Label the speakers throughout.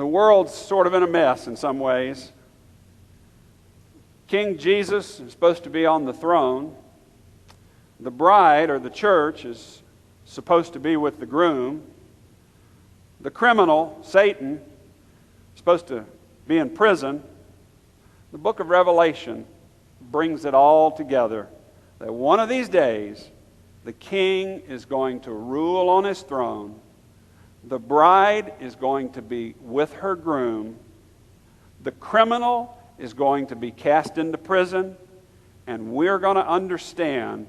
Speaker 1: The world's sort of in a mess in some ways. King Jesus is supposed to be on the throne. The bride, or the church, is supposed to be with the groom. The criminal, Satan, is supposed to be in prison. The book of Revelation brings it all together, that one of these days, the king is going to rule on his throne. The bride is going to be with her groom. The criminal is going to be cast into prison. And we're going to understand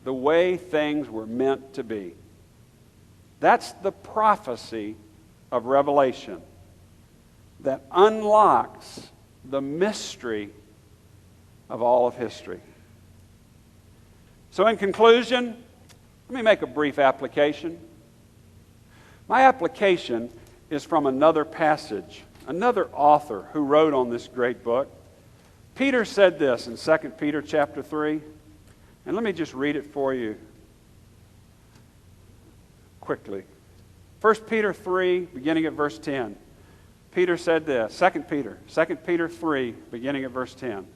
Speaker 1: the way things were meant to be. That's the prophecy of Revelation that unlocks the mystery of all of history. So in conclusion, let me make a brief application. My application is from another passage, another author who wrote on this great book. Peter said this in 2 Peter chapter 3, and let me just read it for you quickly. 1 Peter 3, beginning at verse 10. Peter said this, 2 Peter 3, beginning at verse 10.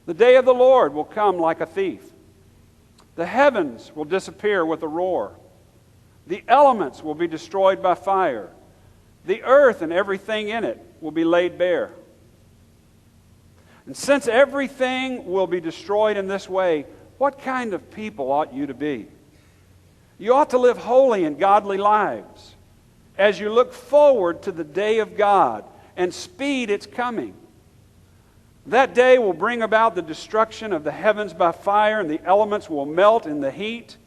Speaker 1: The day of the Lord will come like a thief. The heavens will disappear with a roar. The elements will be destroyed by fire. The earth and everything in it will be laid bare. And since everything will be destroyed in this way, what kind of people ought you to be? You ought to live holy and godly lives as you look forward to the day of God and speed its coming. That day will bring about the destruction of the heavens by fire, and the elements will melt in the heat.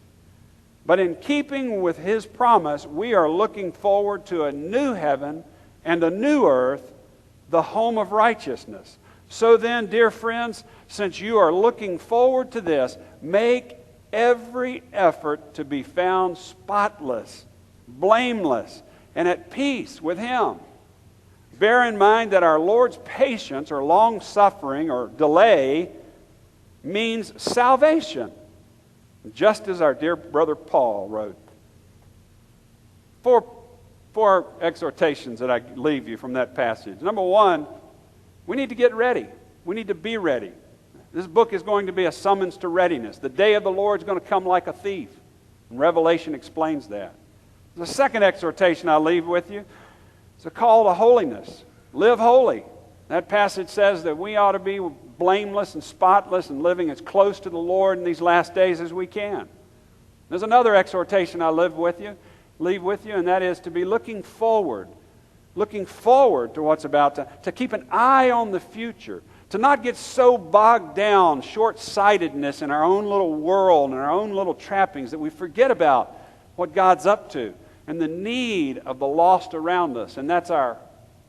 Speaker 1: But in keeping with His promise, we are looking forward to a new heaven and a new earth, the home of righteousness. So then, dear friends, since you are looking forward to this, make every effort to be found spotless, blameless, and at peace with Him. Bear in mind that our Lord's patience or long-suffering or delay means salvation, just as our dear brother Paul wrote. Four exhortations that I leave you from that passage. Number one, we need to get ready. We need to be ready. This book is going to be a summons to readiness. The day of the Lord is going to come like a thief. And Revelation explains that. The second exhortation I leave with you is a call to holiness. Live holy. That passage says that we ought to be blameless and spotless and living as close to the Lord in these last days as we can. There's another exhortation I leave with you, and that is to be looking forward to what's about to keep an eye on the future, to not get so bogged down, short-sightedness in our own little world and our own little trappings that we forget about what God's up to and the need of the lost around us. And that's our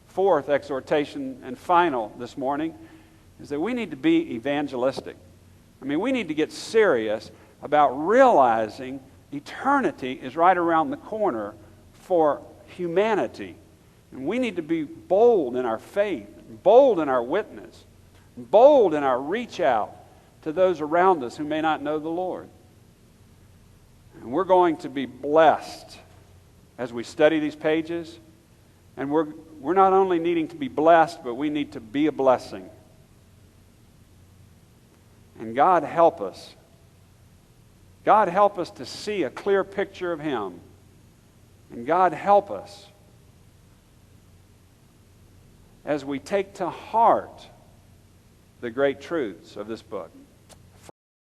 Speaker 1: fourth exhortation and final this morning, is that we need to be evangelistic. I mean, we need to get serious about realizing eternity is right around the corner for humanity. And we need to be bold in our faith, bold in our witness, bold in our reach out to those around us who may not know the Lord. And we're going to be blessed as we study these pages. And we're not only needing to be blessed, but we need to be a blessing. And God help us. God help us to see a clear picture of Him. And God help us as we take to heart the great truths of this book.